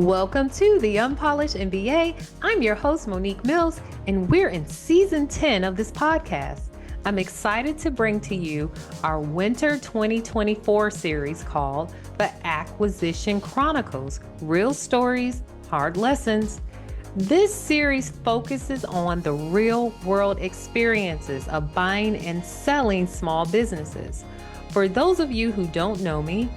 Welcome to the Unpolished MBA. I'm your host, Monique Mills, and we're in season 10 of this podcast. I'm excited to bring to you our winter 2024 series called the Acquisition Chronicles, Real Stories, Hard Lessons. This series focuses on the real world experiences of buying and selling small businesses. For those of you who don't know me,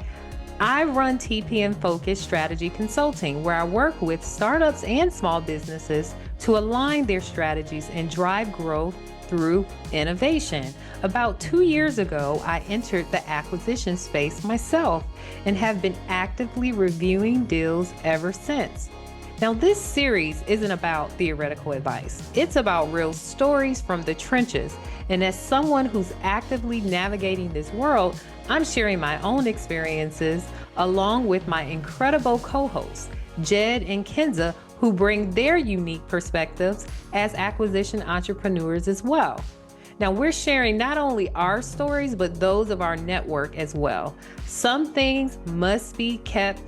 I run TPM-focused strategy consulting, where I work with startups and small businesses to align their strategies and drive growth through innovation. About 2 years ago, I entered the acquisition space myself and have been actively reviewing deals ever since. Now, this series isn't about theoretical advice. It's about real stories from the trenches. And as someone who's actively navigating this world, I'm sharing my own experiences along with my incredible co-hosts, Jed and Kinza, who bring their unique perspectives as acquisition entrepreneurs as well. Now, we're sharing not only our stories, but those of our network as well. Some things must be kept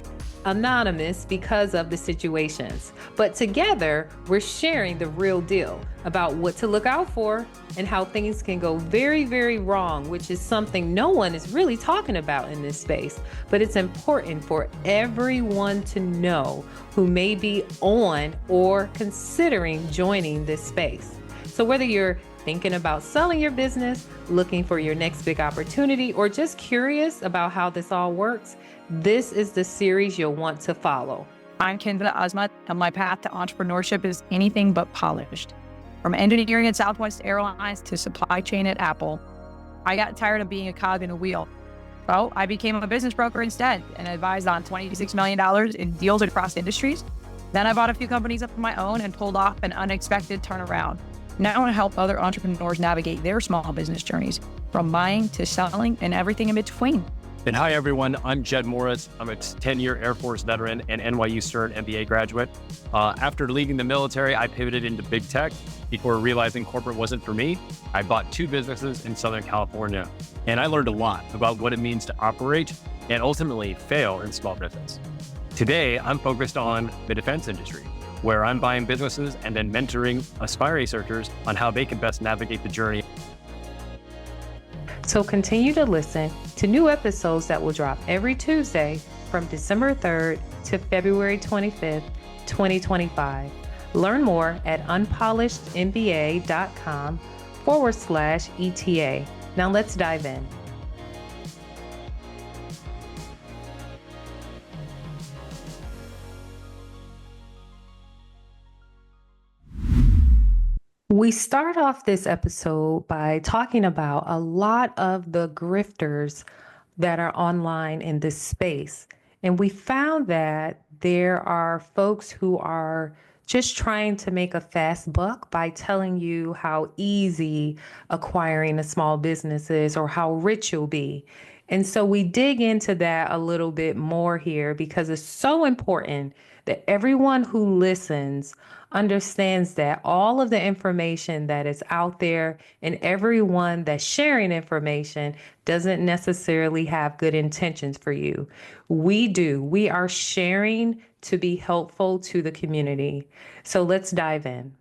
anonymous because of the situations, but together we're sharing the real deal about what to look out for and how things can go very, very wrong, which is something no one is really talking about in this space. But it's important for everyone to know who may be on or considering joining this space. So whether you're thinking about selling your business, looking for your next big opportunity, or just curious about how this all works, this is the series you'll want to follow. I'm Kinza Azmat, and my path to entrepreneurship is anything but polished. From engineering at Southwest Airlines to supply chain at Apple, I got tired of being a cog in a wheel. So I became a business broker instead and advised on $26 million in deals across industries. Then I bought a few companies of my own and pulled off an unexpected turnaround. Now I want to help other entrepreneurs navigate their small business journeys, from buying to selling and everything in between. And hi, everyone. I'm Jed Morris. I'm a 10-year Air Force veteran and NYU Stern MBA graduate. After leaving the military, I pivoted into big tech. Before realizing corporate wasn't for me, I bought 2 businesses in Southern California. And I learned a lot about what it means to operate and ultimately fail in small business. Today, I'm focused on the defense industry, where I'm buying businesses and then mentoring aspiring researchers on how they can best navigate the journey. So continue to listen to new episodes that will drop every Tuesday from December 3rd to February 25th, 2025. Learn more at unpolishedmba.com/ETA. Now let's dive in. We start off this episode by talking about a lot of the grifters that are online in this space. And we found that there are folks who are just trying to make a fast buck by telling you how easy acquiring a small business is or how rich you'll be. And so we dig into that a little bit more here because it's so important that everyone who listens understands that all of the information that is out there and everyone that's sharing information doesn't necessarily have good intentions for you. We are sharing to be helpful to the community. So let's dive in.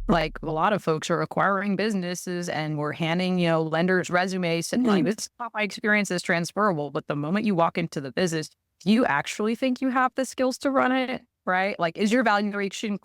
Like, a lot of folks are acquiring businesses and we're handing, lenders resumes and like, this is not my experience is transferable. But the moment you walk into the business, do you actually think you have the skills to run it? Right? Like, is your value creation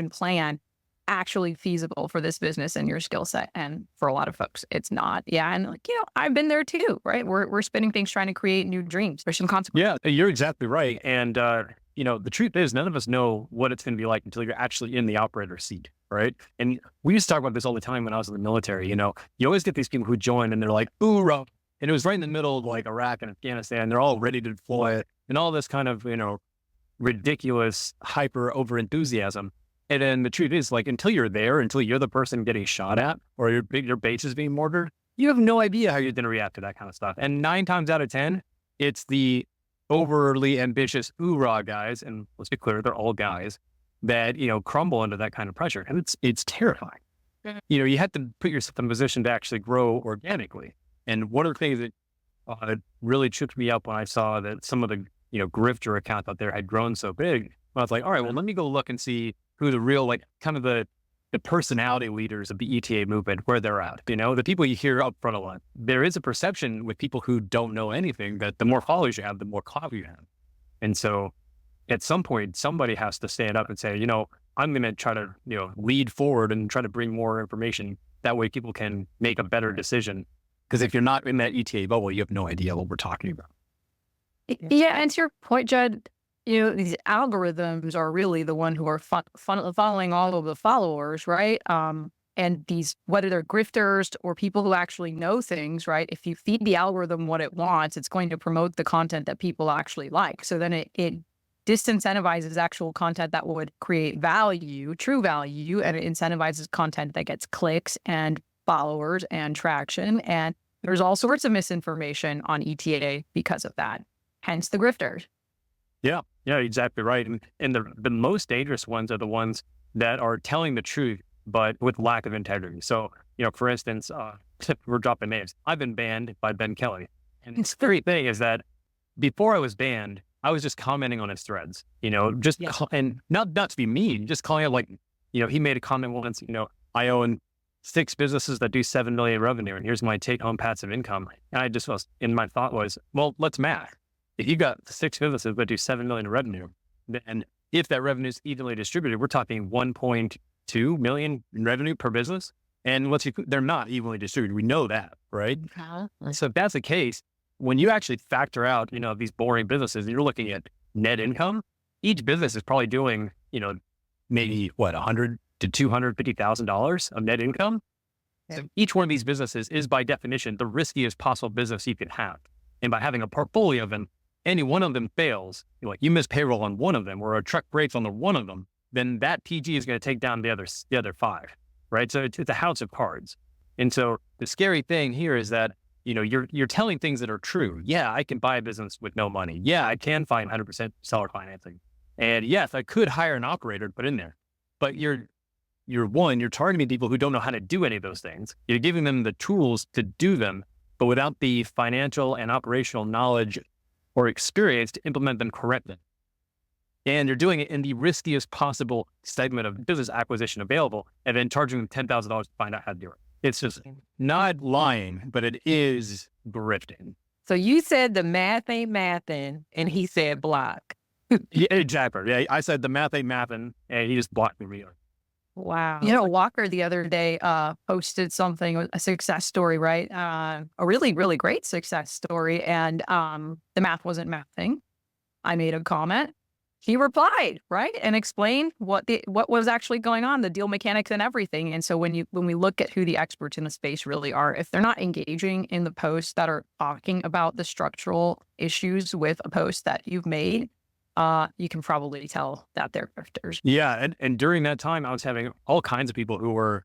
plan actually feasible for this business and your skill set? And for a lot of folks, it's not. Yeah. And I've been there too, right? We're spinning things, trying to create new dreams. There's some consequences. Yeah, you're exactly right. And, the truth is none of us know what it's going to be like until you're actually in the operator seat, right? And we used to talk about this all the time when I was in the military. You always get these people who join and they're like, hoorah. And it was right in the middle of like Iraq and Afghanistan. They're all ready to deploy it and all this kind of, ridiculous hyper over enthusiasm. And then the truth is, like, until you're there, until you're the person getting shot at or your base is being mortared, you have no idea how you're going to react to that kind of stuff. And 9 times out of 10, it's the overly ambitious hoorah guys, and let's be clear, they're all guys that crumble under that kind of pressure, and it's terrifying. You have to put yourself in a position to actually grow organically. And one of the things that really tripped me up when I saw that some of the grifter account out there had grown so big. I was like, all right, well, let me go look and see who the real, like, kind of the personality leaders of the ETA movement, where they're at. The people you hear up front a lot. There is a perception with people who don't know anything that the more followers you have, the more clout you have. And so at some point, somebody has to stand up and say, I'm going to try to, lead forward and try to bring more information. That way people can make a better decision. Because if you're not in that ETA bubble, you have no idea what we're talking about. Yeah. And to your point, Jed, these algorithms are really the one who are following all of the followers, right? And these, whether they're grifters or people who actually know things, right? If you feed the algorithm what it wants, it's going to promote the content that people actually like. So then it disincentivizes actual content that would create value, true value, and it incentivizes content that gets clicks and followers and traction. And there's all sorts of misinformation on ETA because of that. Hence the grifters. Yeah, exactly right. And the most dangerous ones are the ones that are telling the truth, but with lack of integrity. So, for instance, we're dropping names. I've been banned by Ben Kelly. And the scary thing is that before I was banned, I was just commenting on his threads, and not to be mean, just calling it like, he made a comment once, I own 6 businesses that do 7 million revenue, and here's my take home passive income. And I just was, and my thought was, well, let's math. If you got 6 businesses that do 7 million in revenue, then if that revenue is evenly distributed, we're talking 1.2 million in revenue per business. And they're not evenly distributed. We know that, right? So if that's the case, when you actually factor out, these boring businesses, and you're looking at net income, each business is probably doing, maybe $100,000 to $250,000 of net income. Yeah. So each one of these businesses is by definition the riskiest possible business you can have. And by having a portfolio of them, any one of them fails, you miss payroll on one of them, or a truck breaks on the one of them, then that PG is going to take down the other 5, right? So it's a house of cards. And so the scary thing here is that, you're telling things that are true. Yeah, I can buy a business with no money. Yeah, I can find 100% seller financing. And yes, I could hire an operator to put in there. But you're targeting people who don't know how to do any of those things. You're giving them the tools to do them, but without the financial and operational knowledge or experience to implement them correctly. And you're doing it in the riskiest possible segment of business acquisition available, and then charging them $10,000 to find out how to do it. It's just not lying, but it is grifting. So you said the math ain't mathin', and he said block. Yeah, exactly. Yeah, I said the math ain't mathin', and he just blocked me really. Wow. Walker the other day posted something, a success story, right? A really, really great success story. And the math wasn't mathing. I made a comment. He replied, right, and explained what was actually going on, the deal mechanics and everything. And so when we look at who the experts in the space really are, if they're not engaging in the posts that are talking about the structural issues with a post that you've made, you can probably tell that they're grifters. Yeah, and during that time, I was having all kinds of people who were,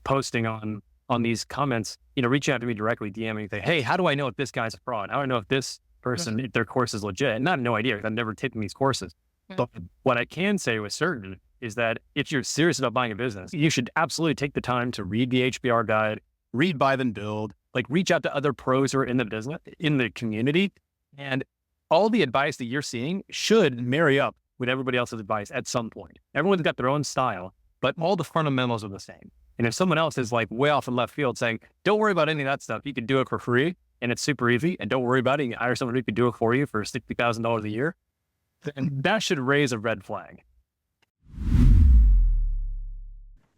posting on these comments, reaching out to me directly, DMing, saying, hey, how do I know if this guy's a fraud? How do I know if this person, if their course is legit? And I have no idea, because I've never taken these courses. But what I can say with certain is that if you're serious about buying a business, you should absolutely take the time to read the HBR guide, read, buy, then build, reach out to other pros who are in the business, in the community. And all the advice that you're seeing should marry up with everybody else's advice at some point. Everyone's got their own style, but all the fundamentals are the same. And if someone else is way off in left field saying, don't worry about any of that stuff, you can do it for free and it's super easy, and don't worry about it, you can hire someone who can do it for you for $60,000 a year, then that should raise a red flag.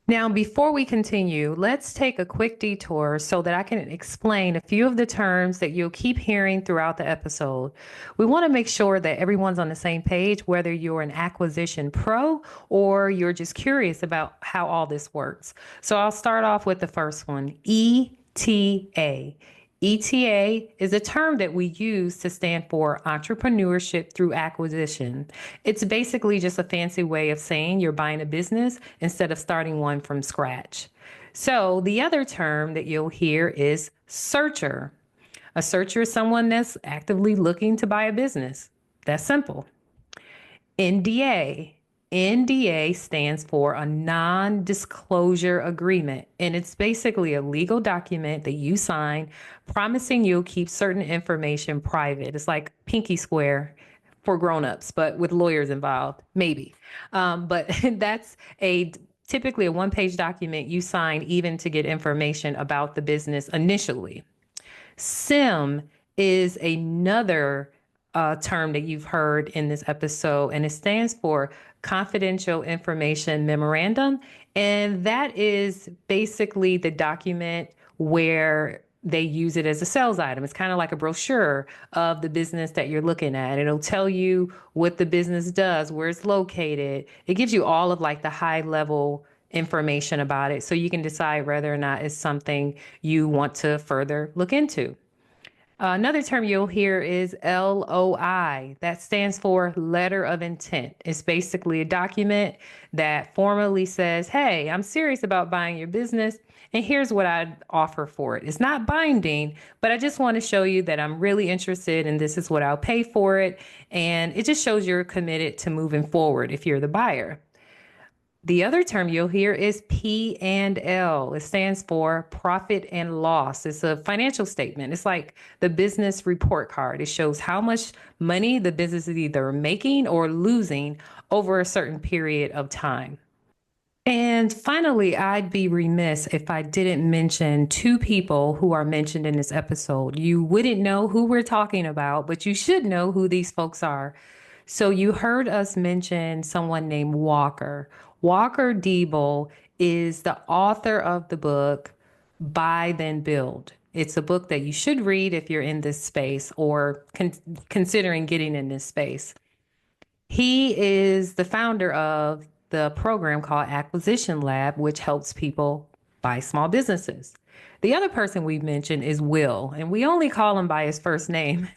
Now, before we continue, let's take a quick detour so that I can explain a few of the terms that you'll keep hearing throughout the episode. We want to make sure that everyone's on the same page, whether you're an acquisition pro or you're just curious about how all this works. So I'll start off with the first one, ETA. ETA is a term that we use to stand for Entrepreneurship Through Acquisition. It's basically just a fancy way of saying you're buying a business instead of starting one from scratch. So the other term that you'll hear is searcher. A searcher is someone that's actively looking to buy a business. That's simple. NDA. NDA stands for a non-disclosure agreement, and it's basically a legal document that you sign promising you'll keep certain information private. It's like pinky swear for grown-ups, but with lawyers involved, maybe. But that's typically a one-page document you sign even to get information about the business initially. SIM is another term that you've heard in this episode, and it stands for Confidential Information Memorandum. And that is basically the document where they use it as a sales item. It's kind of like a brochure of the business that you're looking at. It'll tell you what the business does, where it's located. It gives you all of like the high level information about it, so you can decide whether or not it's something you want to further look into. Another term you'll hear is LOI. That stands for letter of intent. It's basically a document that formally says, hey, I'm serious about buying your business, and here's what I'd offer for it. It's not binding, but I just want to show you that I'm really interested and this is what I'll pay for it. And it just shows you're committed to moving forward if you're the buyer. The other term you'll hear is P&L. It stands for profit and loss. It's a financial statement. It's like the business report card. It shows how much money the business is either making or losing over a certain period of time. And finally, I'd be remiss if I didn't mention two people who are mentioned in this episode. You wouldn't know who we're talking about, but you should know who these folks are. So you heard us mention someone named Walker. Walker Diebel is the author of the book Buy Then Build. It's a book that you should read if you're in this space or considering getting in this space. He is the founder of the program called Acquisition Lab, which helps people buy small businesses. The other person we mentioned is Will, and we only call him by his first name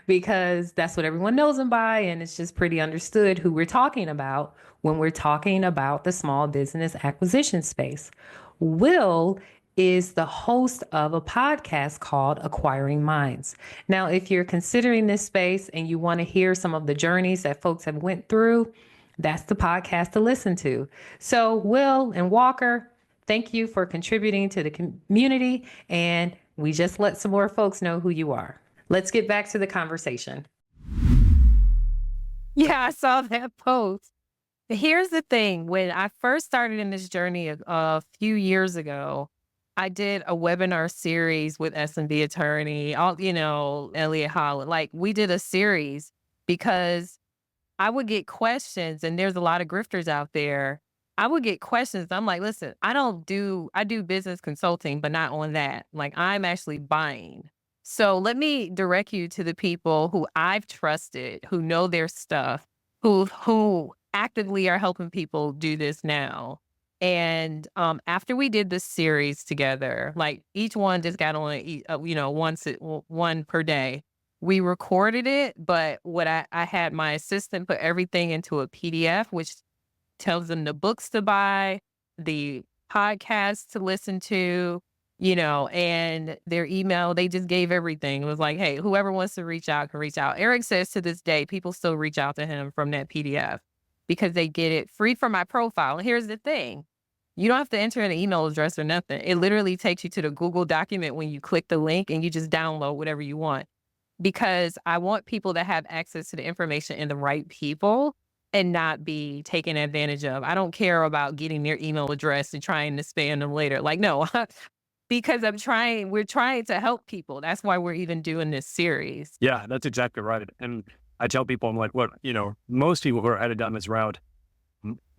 because that's what everyone knows him by, and it's just pretty understood who we're talking about when we're talking about the small business acquisition space. Will is the host of a podcast called Acquiring Minds. Now, if you're considering this space and you want to hear some of the journeys that folks have went through, that's the podcast to listen to. So Will and Walker, thank you for contributing to the community, and we just let some more folks know who you are. Let's get back to the conversation. Yeah, I saw that post. Here's the thing. When I first started in this journey a few years ago, I did a webinar series with S&B attorney, Elliot Holland. Like, we did a series because I would get questions, and there's a lot of grifters out there. I would get questions. I'm like, listen, I do business consulting, but not on that. Like, I'm actually buying. So let me direct you to the people who I've trusted, who know their stuff, who actively are helping people do this now. And after we did this series together, like each one just got on, one per day. We recorded it, but what I had my assistant put everything into a PDF, which tells them the books to buy, the podcasts to listen to, and their email. They just gave everything. It was like, hey, whoever wants to reach out can reach out. Eric says to this day, people still reach out to him from that PDF because they get it free from my profile. And here's the thing. You don't have to enter an email address or nothing. It literally takes you to the Google document when you click the link and you just download whatever you want. Because I want people to have access to the information and the right people and not be taken advantage of. I don't care about getting their email address and trying to spam them later. Like, no, because we're trying to help people. That's why we're even doing this series. Yeah, that's exactly right. And I tell people, I'm like, most people who are headed down this route,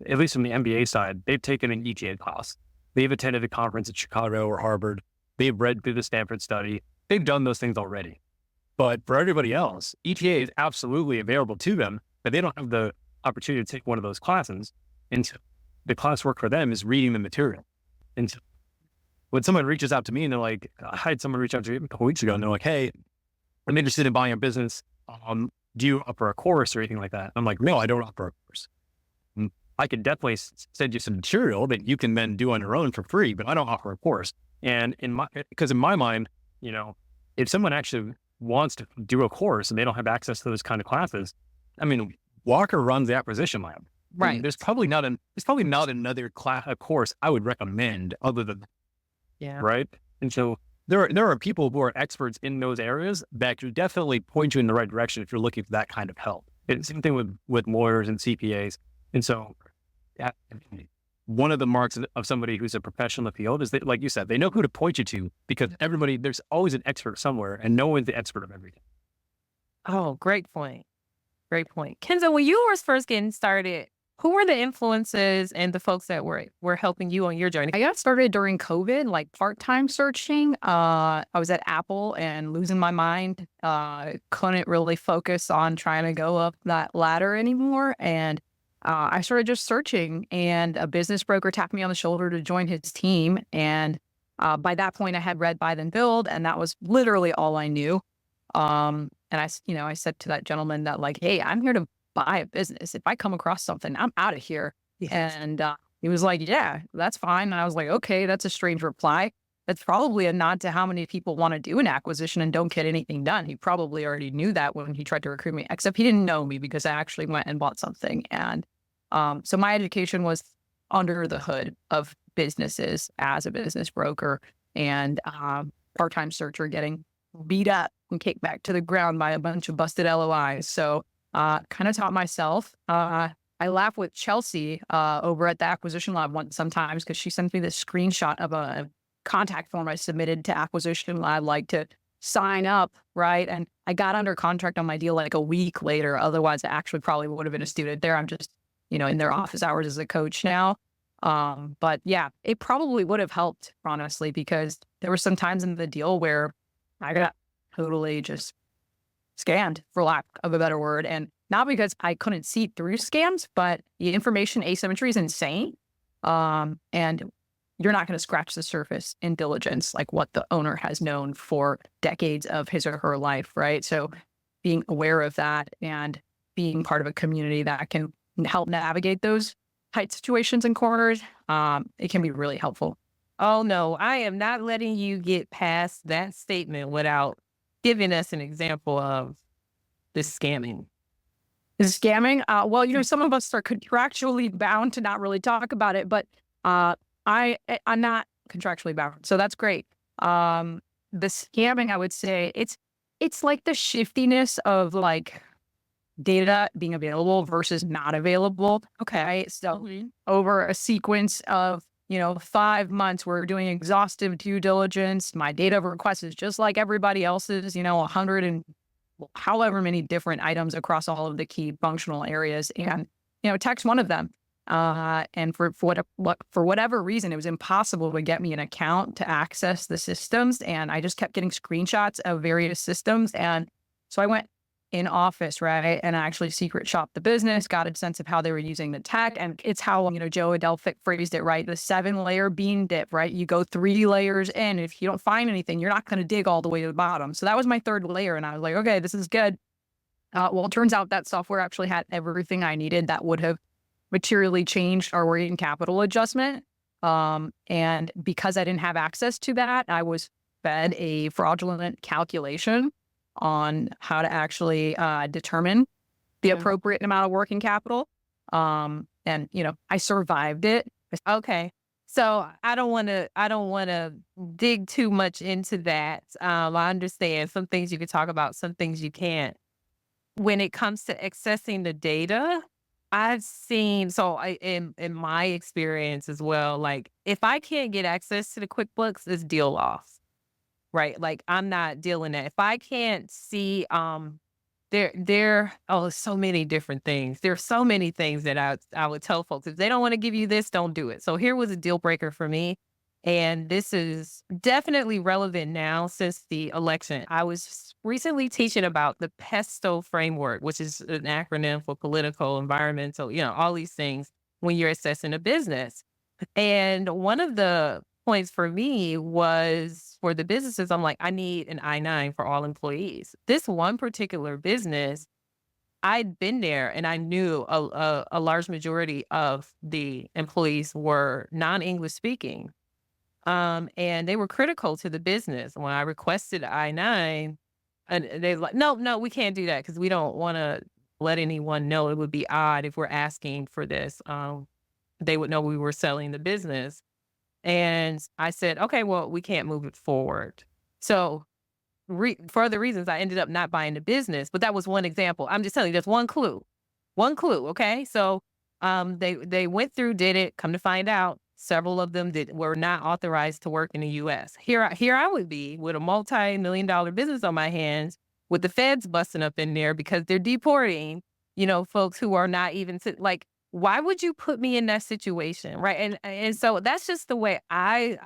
at least from the MBA side, they've taken an ETA class. They've attended a conference at Chicago or Harvard. They've read through the Stanford study. They've done those things already. But for everybody else, ETA is absolutely available to them, but they don't have the opportunity to take one of those classes. And so the classwork for them is reading the material. And so when someone reaches out to me and they're like, I had someone reach out to me a couple weeks ago and they're like, hey, I'm interested in buying a business. Do you offer a course or anything like that? I'm like, no, I don't offer a course. I could definitely send you some material that you can then do on your own for free, but I don't offer a course. And because in my mind, if someone actually wants to do a course and they don't have access to those kind of classes, Walker runs the Acquisition Lab. Right. And there's probably not another course I would recommend other than that. Yeah. Right. And so there are people who are experts in those areas that could definitely point you in the right direction if you're looking for that kind of help. It's the same thing with lawyers and CPAs. And so yeah, one of the marks of somebody who's a professional in the field is that, like you said, they know who to point you to, because there's always an expert somewhere and no one's the expert of everything. Oh, great point. Great point. Kinza, when you were first getting started, who were the influences and the folks that were helping you on your journey? I got started during COVID, like part-time searching. I was at Apple and losing my mind. Couldn't really focus on trying to go up that ladder anymore. And I started just searching, and a business broker tapped me on the shoulder to join his team. And by that point, I had read, buy, then build, and that was literally all I knew. And I said to that gentleman that, like, hey, I'm here to buy a business. If I come across something, I'm out of here. Yes. And he was like, yeah, that's fine. And I was like, okay, that's a strange reply. That's probably a nod to how many people want to do an acquisition and don't get anything done. He probably already knew that when he tried to recruit me, except he didn't know me because I actually went and bought something. And so my education was under the hood of businesses as a business broker and part-time searcher, getting beat up and kicked back to the ground by a bunch of busted LOIs. So kind of taught myself. I laugh with Chelsea over at the Acquisition Lab sometimes, because she sends me this screenshot of a contact form I submitted to Acquisition Lab, like to sign up, right? And I got under contract on my deal like a week later. Otherwise, I actually probably would have been a student there. I'm just, in their office hours as a coach now. But yeah, it probably would have helped, honestly, because there were some times in the deal where I got totally just scammed, for lack of a better word. And not because I couldn't see through scams, but the information asymmetry is insane. And you're not going to scratch the surface in diligence, like what the owner has known for decades of his or her life, right? So being aware of that and being part of a community that can help navigate those tight situations and corners, it can be really helpful. Oh, no, I am not letting you get past that statement without giving us an example of the scamming. Is scamming? Well, some of us are contractually bound to not really talk about it, but I'm not contractually bound, so that's great. The scamming, I would say, it's like the shiftiness of like data being available versus not available. Okay. Right? So over a sequence of 5 months, we're doing exhaustive due diligence. My data of request is just like everybody else's, 100 and however many different items across all of the key functional areas. And, tech's one of them. And for whatever reason, it was impossible to get me an account to access the systems. And I just kept getting screenshots of various systems. And so I went in office, right? And I actually secret shopped the business, got a sense of how they were using the tech. And it's how, Joe Adelphic phrased it, right? The 7-layer bean dip, right? You go 3 layers in. If you don't find anything, you're not going to dig all the way to the bottom. So that was my 3rd layer. And I was like, okay, this is good. Well, it turns out that software actually had everything I needed that would have materially changed our working capital adjustment. And because I didn't have access to that, I was fed a fraudulent calculation on how to actually determine the appropriate amount of working capital. And, I survived it. Okay. So I don't want to dig too much into that. I understand some things you can talk about, some things you can't. When it comes to accessing the data, I've seen, in my experience as well, like if I can't get access to the QuickBooks, it's deal loss, right? Like I'm not dealing that. If I can't see, there's so many different things. There's so many things that I would tell folks, if they don't want to give you this, don't do it. So here was a deal breaker for me. And this is definitely relevant now since the election. I was recently teaching about the PESTO framework, which is an acronym for political, environmental, all these things when you're assessing a business. And one of the points for me was for the businesses, I'm like, I need an I-9 for all employees. This one particular business, I'd been there and I knew a large majority of the employees were non-English speaking. And they were critical to the business. When I requested I-9, and they're like, no, we can't do that because we don't want to let anyone know. It would be odd if we're asking for this. They would know we were selling the business. And I said, okay, well, we can't move it forward. So for other reasons, I ended up not buying the business. But that was one example. I'm just telling you, that's one clue. One clue. Okay. So they went through, did it, come to find out, several of them were not authorized to work in the U.S. Here I would be with a multi-million-dollar business on my hands, with the feds busting up in there because they're deporting, folks who are not even like, why would you put me in that situation? Right. And so that's just the way I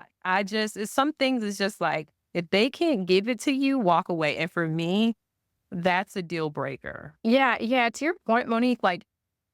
just, it's some things it's just like, if they can't give it to you, walk away. And for me, that's a deal breaker. Yeah. Yeah. To your point, Monique, like,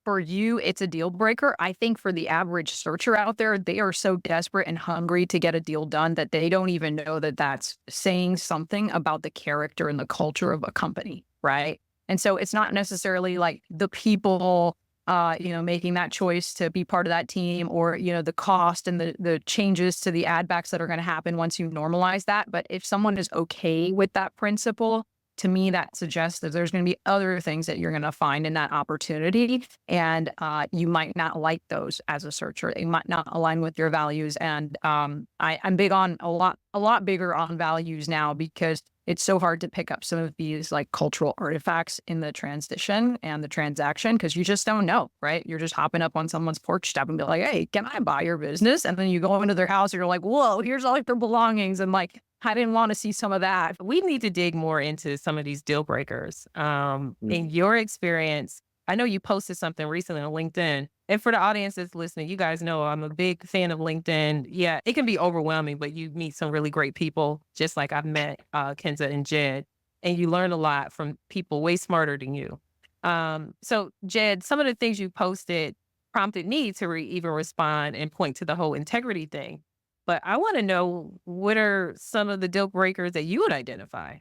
for you, it's a deal breaker. I think for the average searcher out there, they are so desperate and hungry to get a deal done that they don't even know that that's saying something about the character and the culture of a company, right? And so it's not necessarily like the people, making that choice to be part of that team, or, the cost and the changes to the ad backs that are going to happen once you normalize that. But if someone is okay with that principle, to me, that suggests that there's going to be other things that you're going to find in that opportunity. And you might not like those as a searcher. They might not align with your values. And I'm big on a lot bigger on values now, because it's so hard to pick up some of these like cultural artifacts in the transition and the transaction, because you just don't know, right? You're just hopping up on someone's porch step and be like, hey, can I buy your business? And then you go into their house and you're like, whoa, here's all their belongings. And like, I didn't want to see some of that. We need to dig more into some of these deal breakers. In your experience, I know you posted something recently on LinkedIn. And for the audience that's listening, you guys know I'm a big fan of LinkedIn. Yeah, it can be overwhelming, but you meet some really great people, just like I've met Kinza and Jed, and you learn a lot from people way smarter than you. So Jed, some of the things you posted prompted me to even respond and point to the whole integrity thing. But I want to know, what are some of the deal breakers that you would identify?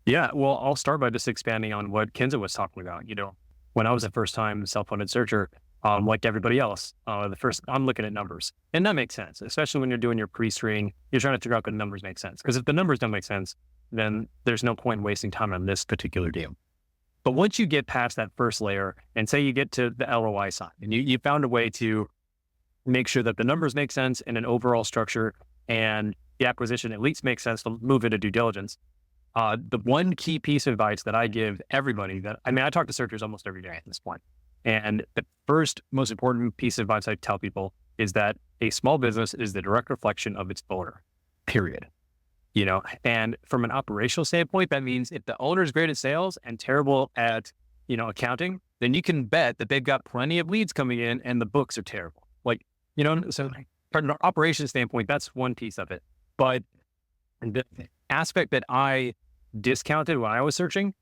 Yeah, well, I'll start by just expanding on what Kinza was talking about. When I was a first-time self-funded searcher, like everybody else, I'm looking at numbers, and that makes sense, especially when you're doing your pre-screen. You're trying to figure out if the numbers make sense, because if the numbers don't make sense, then there's no point in wasting time on this particular deal. But once you get past that first layer, and say you get to the ROI side, and you found a way to make sure that the numbers make sense in an overall structure, and the acquisition at least makes sense to move into due diligence. The one key piece of advice that I give everybody I talk to searchers almost every day at this point. And the first most important piece of advice I tell people is that a small business is the direct reflection of its owner, period. And from an operational standpoint, that means if the owner is great at sales and terrible at, accounting, then you can bet that they've got plenty of leads coming in and the books are terrible. So from an operations standpoint, that's one piece of it. But the aspect that I discounted when I was searching,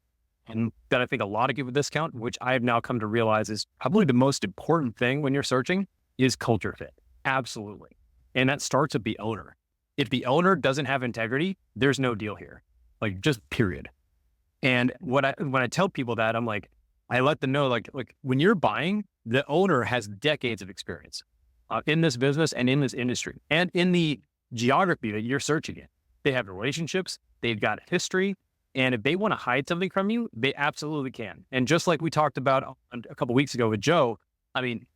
and that I think a lot of people discount, which I have now come to realize is probably the most important thing when you're searching, is culture fit. Absolutely. And that starts with the owner. If the owner doesn't have integrity, there's no deal here, just period. And when I tell people that, I'm like, I let them know, like when you're buying, the owner has decades of experience in this business and in this industry and in the geography that you're searching in. They have relationships, they've got history, and if they want to hide something from you, they absolutely can. And just like we talked about a couple of weeks ago with Joe,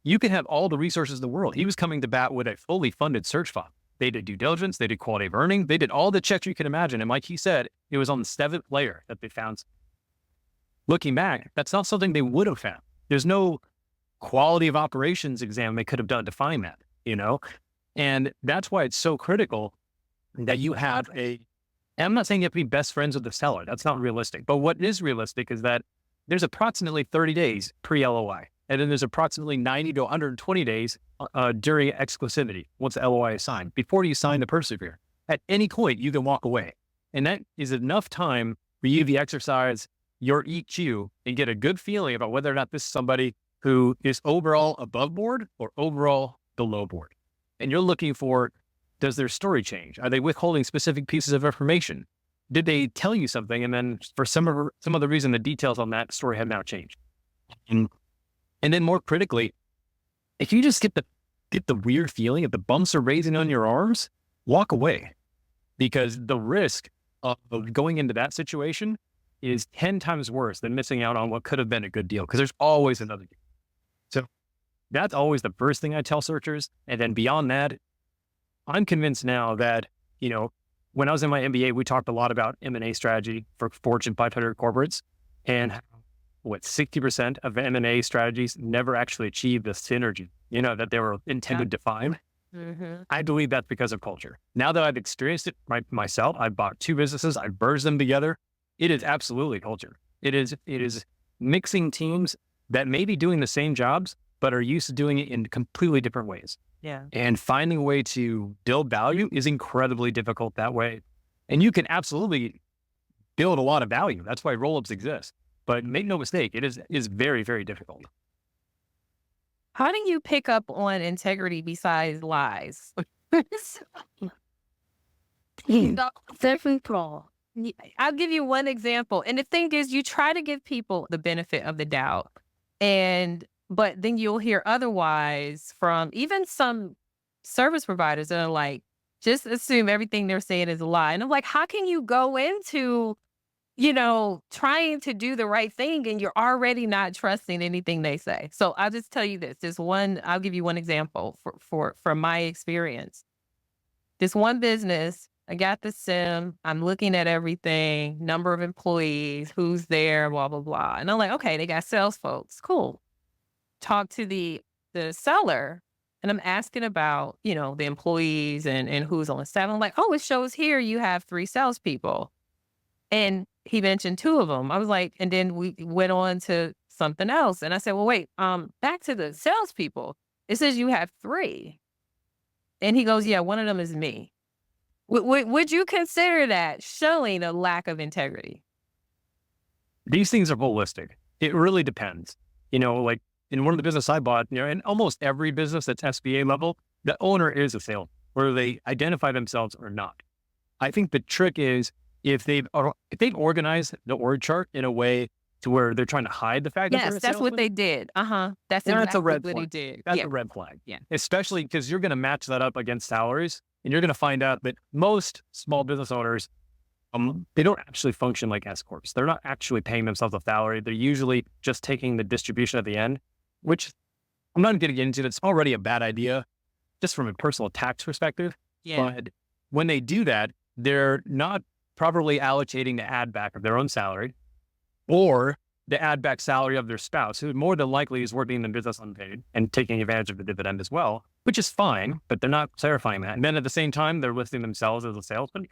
you can have all the resources in the world. He was coming to bat with a fully funded search fund. They did due diligence, they did quality of earning, they did all the checks you can imagine. And like he said, it was on the 7th layer that they found. Looking back, that's not something they would have found. There's no quality of operations exam they could have done to find that, And that's why it's so critical that you have I'm not saying you have to be best friends with the seller. That's not realistic. But what is realistic is that there's approximately 30 days pre-LOI. And then there's approximately 90 to 120 days during exclusivity, once the LOI is signed, before you sign the purchase agreement. At any point, you can walk away. And that is enough time for you to exercise your EQ and get a good feeling about whether or not this is somebody who is overall above board or overall below board. And you're looking for, does their story change? Are they withholding specific pieces of information? Did they tell you something, and then for some other reason, the details on that story have now changed? And then more critically, if you just get the weird feeling, if the bumps are raising on your arms, walk away, because the risk of going into that situation is 10 times worse than missing out on what could have been a good deal, because there's always another deal. So that's always the first thing I tell searchers. And then beyond that, I'm convinced now that, when I was in my MBA, we talked a lot about M&A strategy for Fortune 500 corporates, and 60% of M&A strategies never actually achieve the synergy, that they were intended to find. Mm-hmm. I believe that's because of culture. Now that I've experienced it myself, I've bought 2 businesses, I've merged them together. It is absolutely culture. It is mixing teams that may be doing the same jobs, but are used to doing it in completely different ways. Yeah. And finding a way to build value is incredibly difficult that way. And you can absolutely build a lot of value. That's why roll-ups exist. But make no mistake, it is very, very difficult. How do you pick up on integrity besides lies? I'll give you one example. And the thing is, you try to give people the benefit of the doubt. But then you'll hear otherwise from even some service providers that are like, just assume everything they're saying is a lie. And I'm like, how can you go into, trying to do the right thing and you're already not trusting anything they say? So I'll just tell you this. I'll give you one example from my experience. This one business, I got the SIM, I'm looking at everything, number of employees, who's there, blah, blah, blah. And I'm like, okay, they got sales folks. Cool. Talk to the seller, and I'm asking about, the employees and who's on the staff. I'm like, oh, it shows here you have 3 salespeople. And he mentioned 2 of them. I was like, and then we went on to something else. And I said, well, wait, back to the salespeople. It says you have 3. And he goes, yeah, one of them is me. Would you consider that showing a lack of integrity? These things are holistic. It really depends. Like in one of the business I bought, in almost every business that's SBA level, the owner is a sales, whether they identify themselves or not. I think the trick is if they've organized the org chart in a way to where they're trying to hide the fact that they're a Yes, that's what they did. That's exactly a red what flag. he did. That's a red flag. Yeah. Especially because you're going to match that up against salaries, and you're going to find out that most small business owners, they don't actually function like S corps. They're not actually paying themselves a salary. They're usually just taking the distribution at the end, which I'm not going to get into. It's already a bad idea, just from a personal tax perspective. Yeah. But when they do that, they're not properly allocating the add back of their own salary or the add back salary of their spouse, who more than likely is working in the business unpaid and taking advantage of the dividend as well, which is fine, but they're not clarifying that. And then at the same time, they're listing themselves as a salesman.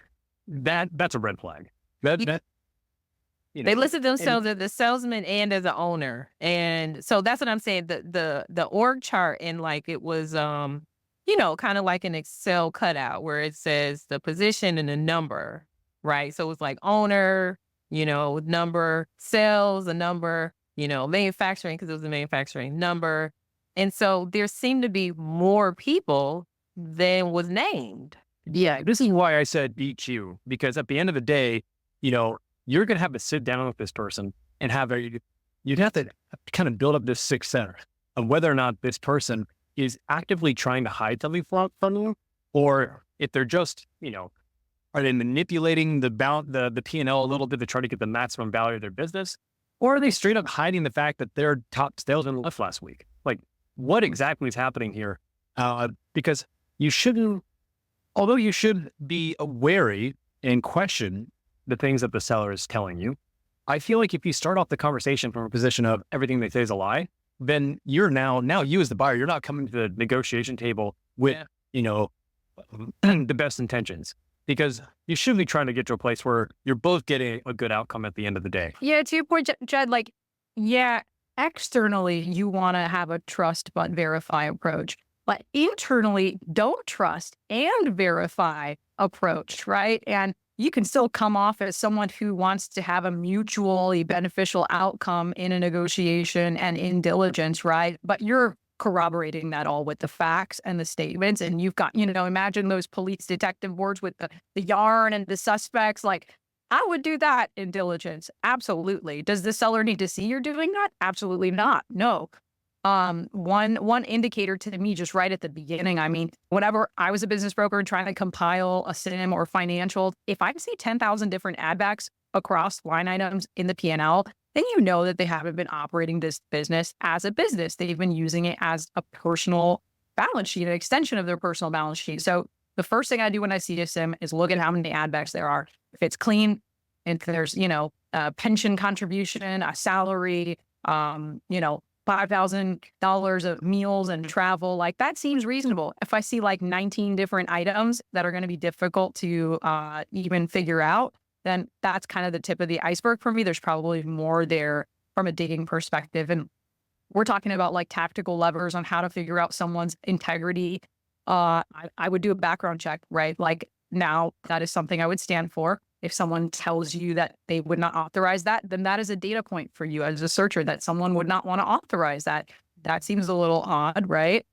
That's a red flag. They listed themselves as the salesman and as an owner. And so that's what I'm saying. The org chart, and like it was, kind of like an Excel cutout where it says the position and the number, right? So it was like owner, number, sales, a number, manufacturing, because it was a manufacturing number. And so there seemed to be more people than was named. Yeah, this is why I said beat you, because at the end of the day, you're going to have to sit down with this person and you'd have to kind of build up this sixth sense of whether or not this person is actively trying to hide something from you, or if they're just, are they manipulating the P&L a little bit to try to get the maximum value of their business? Or are they straight up hiding the fact that their top salesman left last week? Like, what exactly is happening here? Because although you should be wary and question the things that the seller is telling you, I feel like if you start off the conversation from a position of everything they say is a lie, then you're now you as the buyer, you're not coming to the negotiation table with, the best intentions. Because you should be trying to get to a place where you're both getting a good outcome at the end of the day. Yeah, to your point, Jed, externally, you want to have a trust but verify approach. But internally, don't trust and verify approach, right? And you can still come off as someone who wants to have a mutually beneficial outcome in a negotiation and in diligence, right? But you're corroborating that all with the facts and the statements. And you've got, imagine those police detective boards with the yarn and the suspects. Like, I would do that in diligence. Absolutely. Does the seller need to see you're doing that? Absolutely not. No. One indicator to me just right at the beginning, whenever I was a business broker and trying to compile a SIM or financial, if I see 10,000 different add backs across line items in the P&L, then you know that they haven't been operating this business as a business. They've been using it as a personal balance sheet, an extension of their personal balance sheet. So the first thing I do when I see a sim is look at how many ad backs there are. If it's clean, if there's, a pension contribution, a salary, $5,000 of meals and travel, like that seems reasonable. If I see like 19 different items that are going to be difficult to even figure out, then that's kind of the tip of the iceberg for me. There's probably more there from a digging perspective. And we're talking about like tactical levers on how to figure out someone's integrity. I would do a background check, right? Like now that is something I would stand for. If someone tells you that they would not authorize that, then that is a data point for you as a searcher that someone would not want to authorize that. That seems a little odd, right?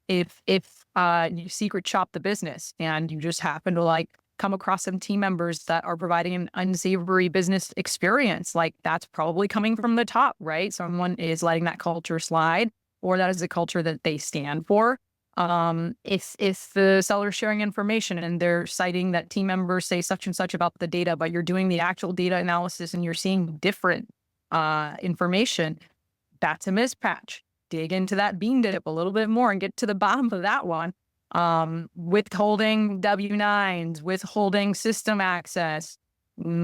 If you secret shop the business and you just happen to like come across some team members that are providing an unsavory business experience, like that's probably coming from the top, right? Someone is letting that culture slide, or that is a culture that they stand for. If the seller's sharing information and they're citing that team members say such and such about the data, but you're doing the actual data analysis and you're seeing different information, that's a mismatch. Dig into that bean dip a little bit more and get to the bottom of that one. Withholding W-9s, withholding system access,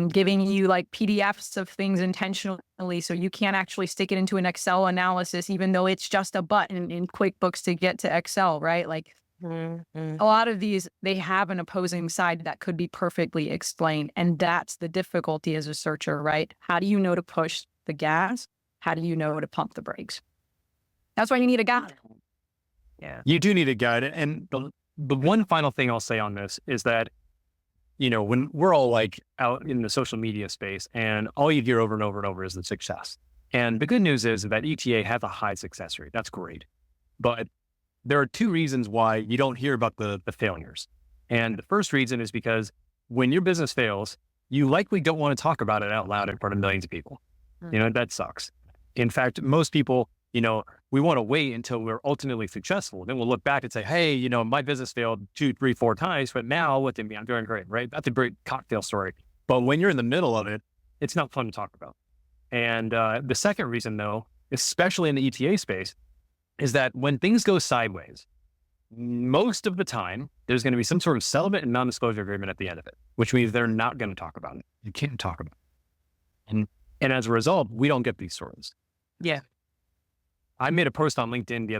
giving you like PDFs of things intentionally so you can't actually stick it into an Excel analysis, even though it's just a button in QuickBooks to get to Excel, right? Like a lot of these, they have an opposing side that could be perfectly explained. And that's the difficulty as a searcher, right? How do you know to push the gas? How do you know to pump the brakes? That's why you need a guide. Yeah, you do need a guide. And the one final thing I'll say on this is that, when we're all like out in the social media space and all you hear over and over and over is the success. And the good news is that ETA has a high success rate. That's great. But there are two reasons why you don't hear about the failures. And the first reason is because when your business fails, you likely don't want to talk about it out loud in front of millions of people. That sucks. In fact, most people, we want to wait until we're ultimately successful. Then we'll look back and say, hey, my business failed 2, 3, 4 times, but now look at me, I'm doing great, right? That's a great cocktail story. But when you're in the middle of it, it's not fun to talk about. And the second reason though, especially in the ETA space, is that when things go sideways, most of the time, there's going to be some sort of settlement and non-disclosure agreement at the end of it, which means they're not going to talk about it. You can't talk about it. And as a result, we don't get these stories. Yeah. I made a post on LinkedIn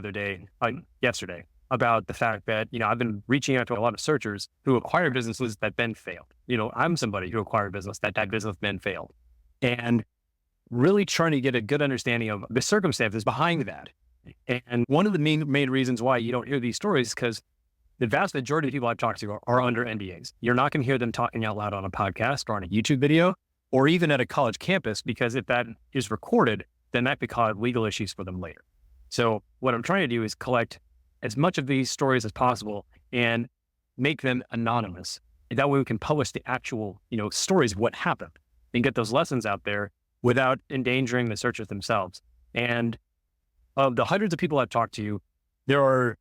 yesterday, about the fact that, I've been reaching out to a lot of searchers who acquire businesses that then failed. I'm somebody who acquired a business that business then failed, and really trying to get a good understanding of the circumstances behind that. And one of the main reasons why you don't hear these stories is because the vast majority of people I've talked to are under NDAs. You're not going to hear them talking out loud on a podcast or on a YouTube video or even at a college campus, because if that is recorded, then that could cause legal issues for them later. So what I'm trying to do is collect as much of these stories as possible and make them anonymous. And that way we can publish the actual, stories of what happened and get those lessons out there without endangering the searchers themselves. And of the hundreds of people I've talked to, there are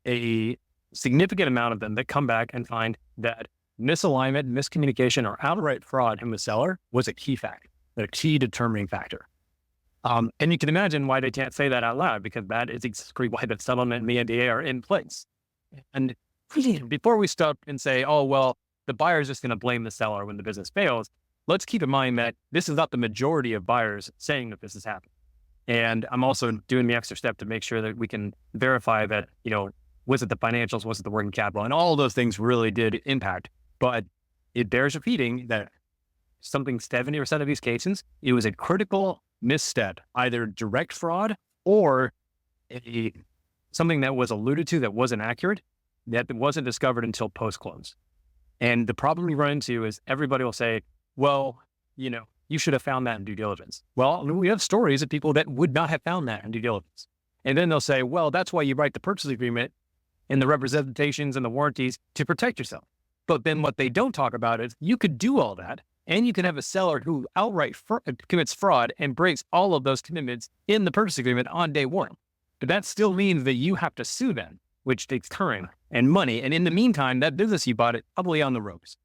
a significant amount of them that come back and find that misalignment, miscommunication, or outright fraud from the seller was a key factor, a key determining factor. And you can imagine why they can't say that out loud, because that is exactly why the settlement and the NDA are in place. And before we stop and say, oh, well, the buyer is just going to blame the seller when the business fails, let's keep in mind that this is not the majority of buyers saying that this has happened. And I'm also doing the extra step to make sure that we can verify that, was it the financials, was it the working capital, and all of those things really did impact. But it bears repeating that something 70% of these cases, it was a critical misstep, either direct fraud or something that was alluded to that wasn't accurate, that wasn't discovered until post-close. And the problem we run into is everybody will say, well, you should have found that in due diligence. Well, we have stories of people that would not have found that in due diligence. And then they'll say, well, that's why you write the purchase agreement and the representations and the warranties to protect yourself. But then what they don't talk about is you could do all that, and you can have a seller who outright commits fraud and breaks all of those commitments in the purchase agreement on day one. But that still means that you have to sue them, which takes time and money. And in the meantime, that business you bought is probably on the ropes.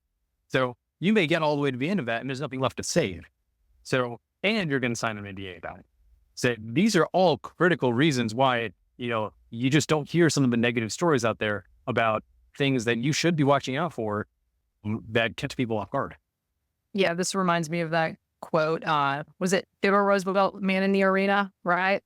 So you may get all the way to the end of that and there's nothing left to save. So, and you're going to sign an NDA about it. So these are all critical reasons why, you just don't hear some of the negative stories out there about things that you should be watching out for that catch people off guard. Yeah, this reminds me of that quote. Was it Theodore Roosevelt, "Man in the Arena," right?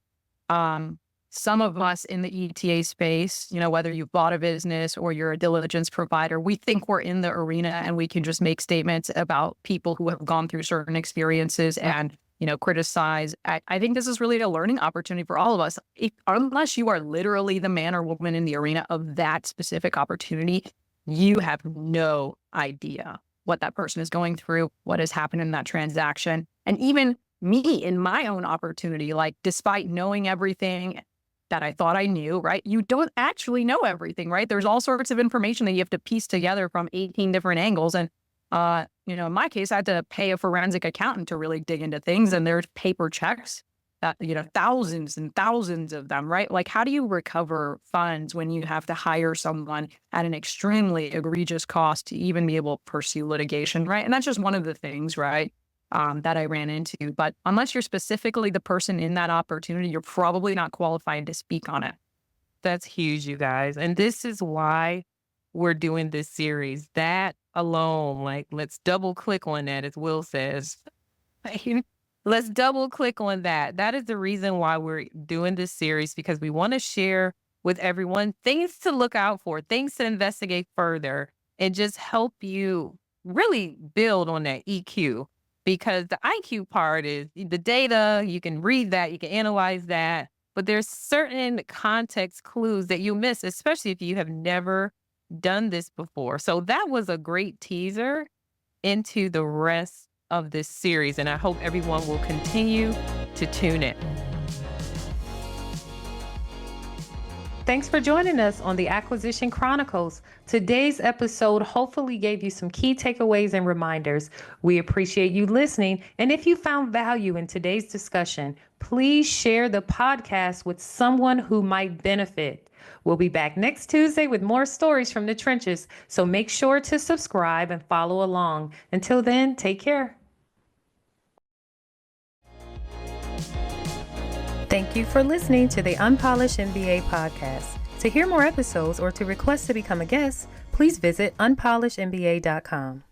Some of us in the ETA space, whether you've bought a business or you're a diligence provider, we think we're in the arena and we can just make statements about people who have gone through certain experiences and, criticize. I think this is really a learning opportunity for all of us. Unless you are literally the man or woman in the arena of that specific opportunity, you have no idea what that person is going through, what has happened in that transaction. And even me in my own opportunity, like despite knowing everything that I thought I knew, right? You don't actually know everything, right? There's all sorts of information that you have to piece together from 18 different angles. And, in my case, I had to pay a forensic accountant to really dig into things. And there's paper checks that, thousands and thousands of them, right? Like, how do you recover funds when you have to hire someone at an extremely egregious cost to even be able to pursue litigation, right? And that's just one of the things, right? That I ran into. But unless you're specifically the person in that opportunity, you're probably not qualified to speak on it. That's huge, you guys. And this is why we're doing this series. That alone, like, let's double click on that, as Will says. Let's double click on that. That is the reason why we're doing this series, because we want to share with everyone things to look out for, things to investigate further, and just help you really build on that EQ. Because the IQ part is the data, you can read that, you can analyze that, but there's certain context clues that you miss, especially if you have never done this before. So that was a great teaser into the rest of this series, and I hope everyone will continue to tune in. Thanks for joining us on the Acquisition Chronicles. Today's episode hopefully gave you some key takeaways and reminders. We appreciate you listening. And if you found value in today's discussion, please share the podcast with someone who might benefit. We'll be back next Tuesday with more stories from the trenches. So make sure to subscribe and follow along. Until then, take care. Thank you for listening to the Unpolished MBA podcast. To hear more episodes or to request to become a guest, please visit unpolishedmba.com.